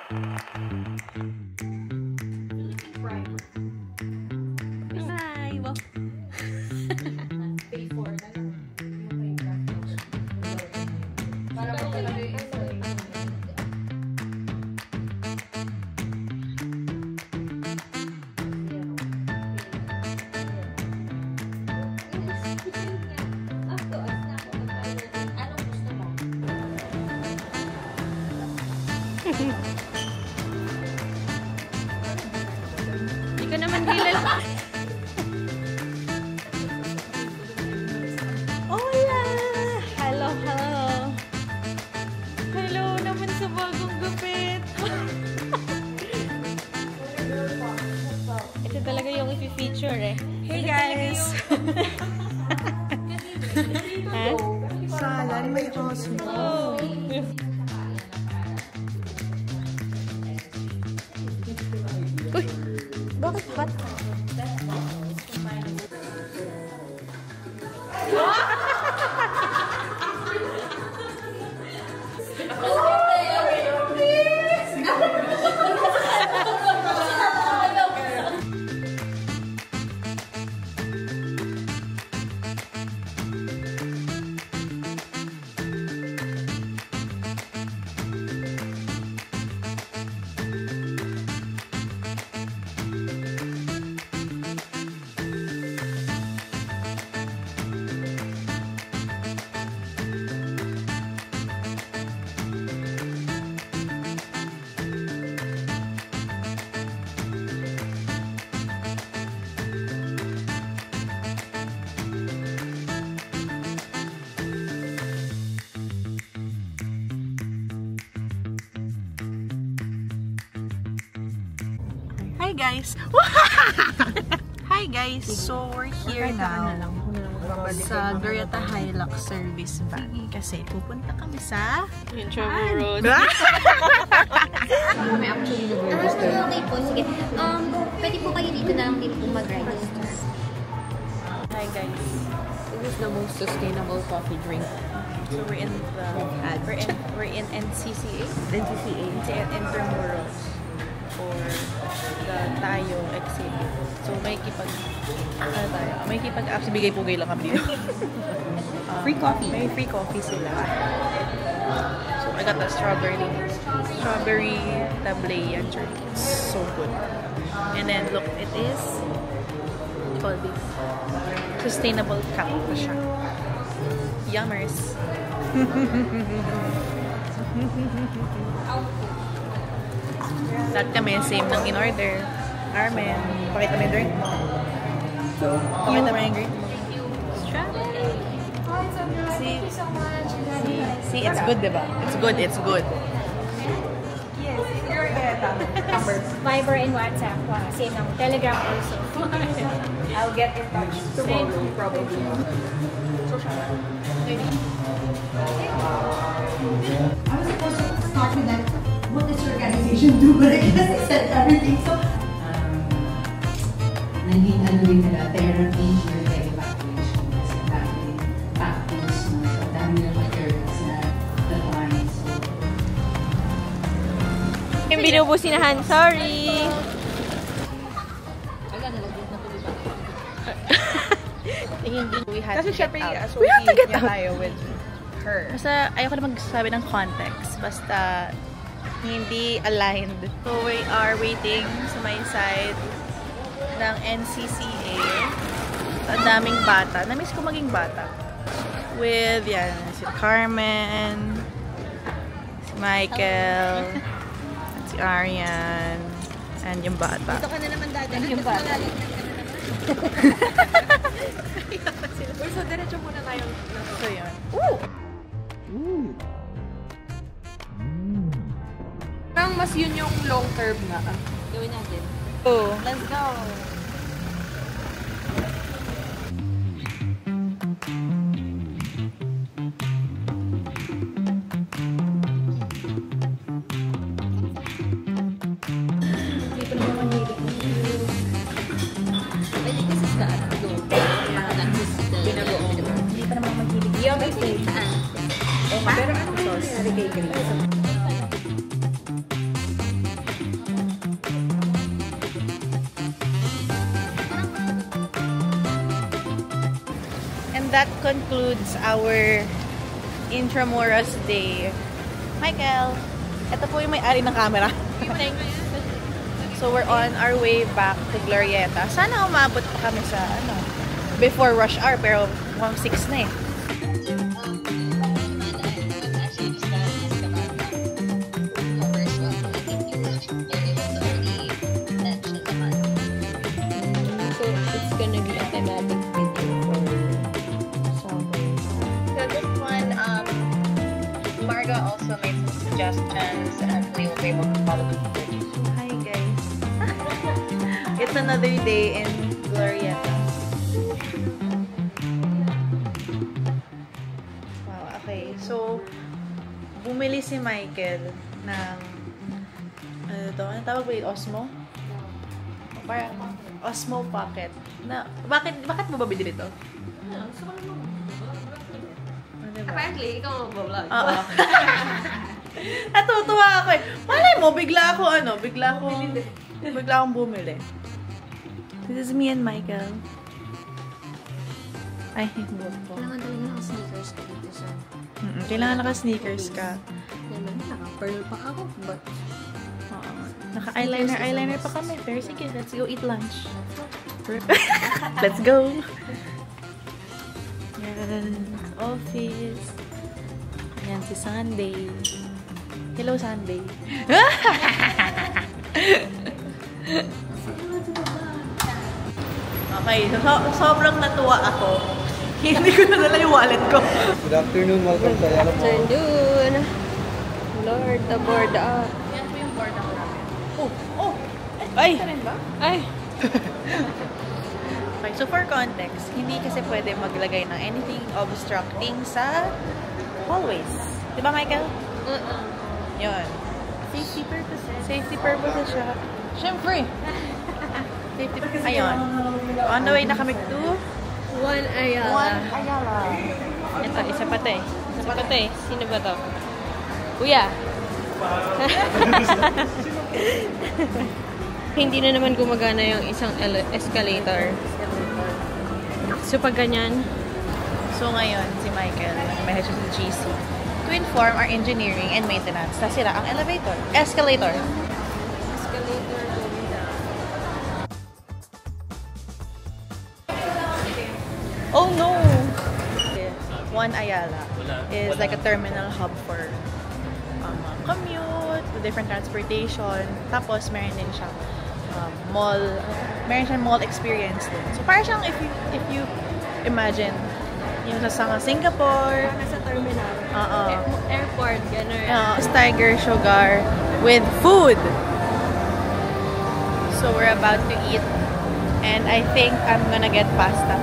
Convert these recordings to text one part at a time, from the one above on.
Hi! Wow! Hindi ko naman kilala. Hola! Hello, hello. Hello naman sa bagong gupit. Ito talaga yung i-feature eh. Hey guys! Salan may osmo. Oh. Uy! Bakit hot? Hi guys! Hi guys! So we're here now sa Glorieta Hilux Service Van kasi pupunta kami sa Intramuros. May actually nag-register. Okay po, sige. Pwede po kayo dito na lang din po mag-register. Hi guys. This is the most sustainable coffee drink. So we're in NCCA. NCCA. Intramuros. For the Tayo exhibit. So may kipag-apps. Bigay po kayo lang kami dito. free coffee. May free coffee sila. So I got the strawberry tablea drink. It's so good. And then look, it is called this sustainable cup pa siya. Yummers. Lahat kami same ng in-order. Armen, pakita mo yung drink mo. Pakita mo yung drink mo. Strawberry. Thank you so much. See, it's good, diba? It's good, it's good. Yes, you're number. Viber and WhatsApp. Same ng Telegram also. I'll get in touch tomorrow, probably. I was supposed to start with that. What does your organization do? But I guess I said everything. So, naging ano rin nila, therapy during the evacuation. Kasi dami practice mo. So, dami nila materials na deadlines. Yung binubusinahan, sorry! Kasi syempre associate niya tayo with her. Basta ayoko na magsasabi ng context. Basta hindi aligned. So we are waiting sa my side ng NCCA. Ang daming bata. Namiss ko maging bata. With, yan, si Carmen, si Michael, at si Arian, and yung bata. Dito ka na naman dada. And yung bata. So, diretso muna tayo. So, yun. Ooh! Parang mas yun yung long term na. Gawin natin. Oh. Let's go! Pero ano sauce? that concludes our Intramuros day. Michael, ito po yung may-ari ng camera. So we're on our way back to Glorieta. Sana umabot pa kami sa before rush hour, pero 1:06 na eh. So it's gonna be a thematic video for summer. So this one, Marga also made some suggestions and we will be able to follow them. Hi guys. It's another day in Glorieta. Wow, okay. So, bumili si Michael ng ano tawag ba yun? Osmo? Parang Osmo Pocket. Bakit mo ba binili ito? Diba? Apparently, ikaw mag-vlog. Oo. Natutuwa ako eh. Malay mo, bigla akong bumili. This is me and Michael. Ay, huwag po. Kailangan talaga naka-sneakers ka dito sa... Kailangan naka-sneakers ka. Naman, naka-pearl pa ako, but... Naka-eyeliner pa kami. Pero sige, let's go eat lunch. Let's go! Yan. Office. Yan si Sunday. Hello, Sunday. Okay, so sobrang natuwa ako. Hindi ko na dala yung wallet ko. Good afternoon, welcome to Ayala Mall. Afternoon! Lord, aboard up. Yan po yung board ako namin. Oh! Ay! Ay! Okay, so for context, hindi kasi pwede maglagay ng anything obstructing sa hallways. Di ba, Michael? Yun. Safety purposes. Safety purposes siya. Siyempre! Safety purposes. Ayun. On the way na kami to One Ayala. Ito, isa pa to eh. Sino ba to? Kuya! Hindi na naman gumagana yung isang escalator. So, pag ganyan, So ngayon, si Michael, nag-message sa GC to inform our engineering and maintenance na sira ang escalator. Oh no! One Ayala is like a terminal hub for commute, different transportation. Tapos meron din siyang mall experience din. So parang siyang if you imagine yung sa Singapore, nasa terminal. Airport, gano'n. Tiger Sugar with food. So we're about to eat and I think I'm gonna get pasta.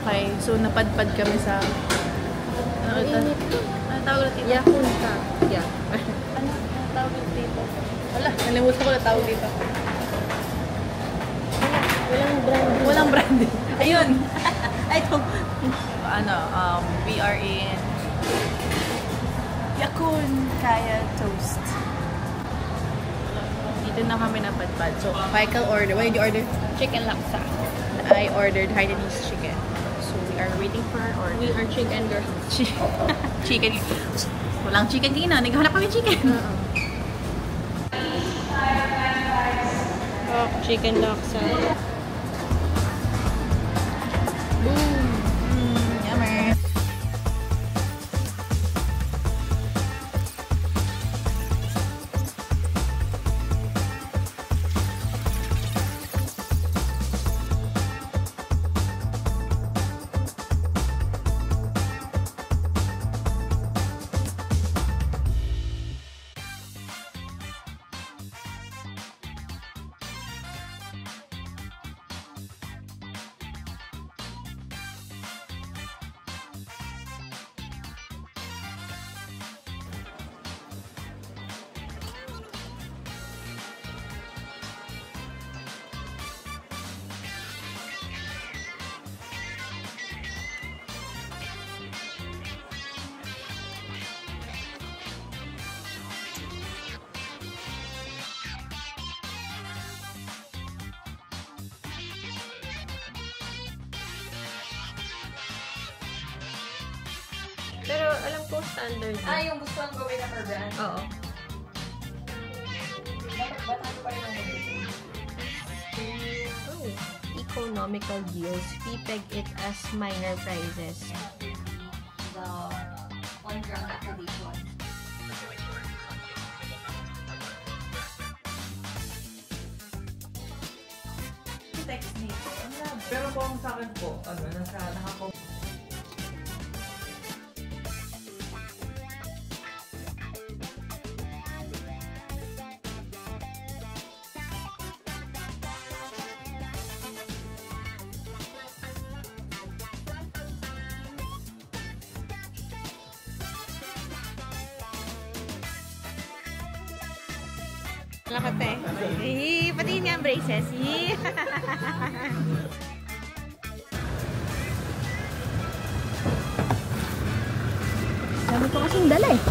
Okay, so napadpad kami sa ano tawag ulit dito? Yakunta. Yeah. Ano tawag ulit dito? Wala, nalimutan ko na tawag dito. Walang branding. Ayun. We are in Yakun Kaya Toast. Dito na kami napadpad. So, Michael ordered. What did you order? Chicken laksa. I ordered Hainanese chicken. So, we are waiting for our order. We are chicken girls. Chicken. Walang chicken kanina. Naghahanap kami chicken. Oh, chicken laksa. Yummer. alam ko standard. Yung gusto kong gawin na per brand? Oo. Ba't ano pa rin ang gawin? Economical deals. We peg it as minor prices. The on-ground activation. Text nito. Pero kung sa akin po, naka Lahat eh. Pati niya ang braces. Dami ko kasing dala eh.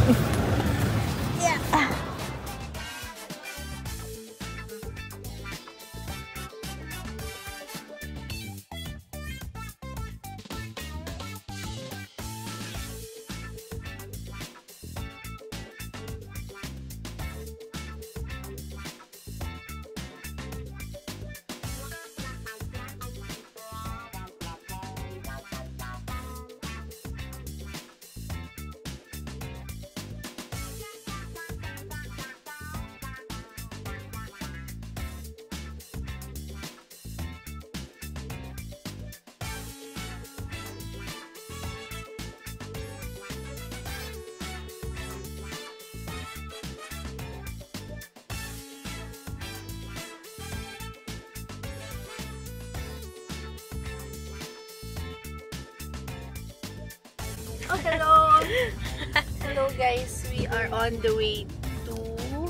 Oh, hello! Hello guys, we are on the way to...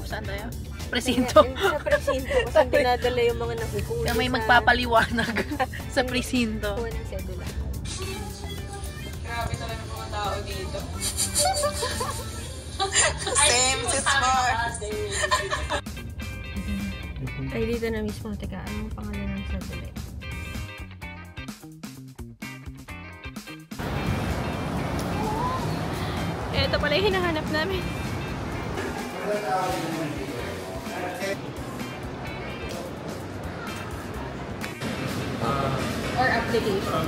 Saan tayo? Presinto. Sa presinto kasi dinadala yung mga nakikuli. Kaya may magpapaliwanag sa presinto. Kuha ng sedula. Grabe talaga mga tao dito. Same, sis more. Ay, dito na mismo. Teka, anong pangalan ng sedula? Ito pala yung hinahanap namin. Or application.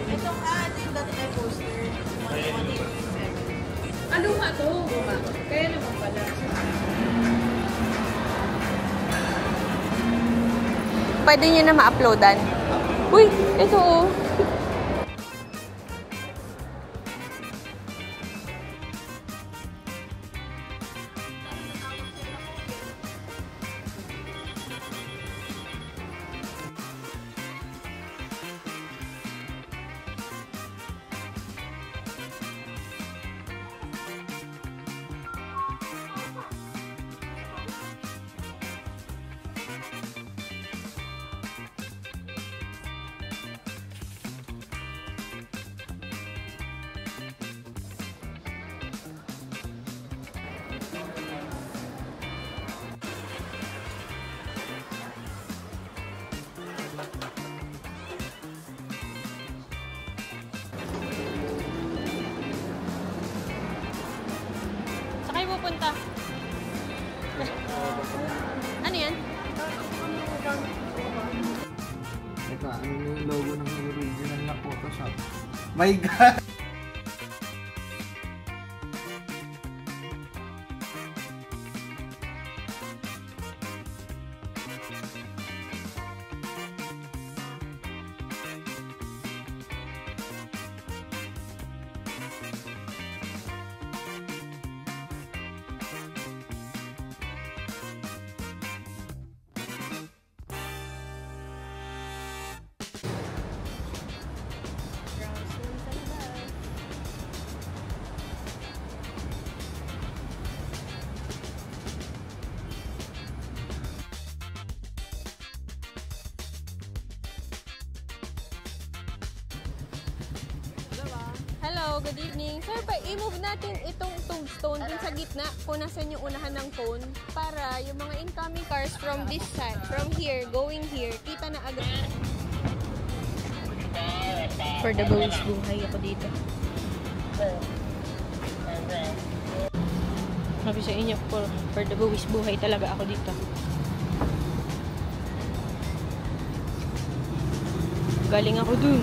Itong ating dati tayo poster. Ano nga to? Kaya naman pala. Pwede nyo na ma-uploadan. Uy, ito oh. Pupunta. Ano yan? Teka, ano yung logo ng original na Photoshop? My God! Hello, good evening. Sir, i-move natin itong tombstone dun sa gitna kung nasan yung unahan ng cone para yung mga incoming cars from this side, from here, going here, kita na agad. For the buwis buhay ako dito. Sabi sa inyo, for the buwis buhay talaga ako dito. Galing ako dun.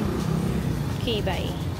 Okay, bye.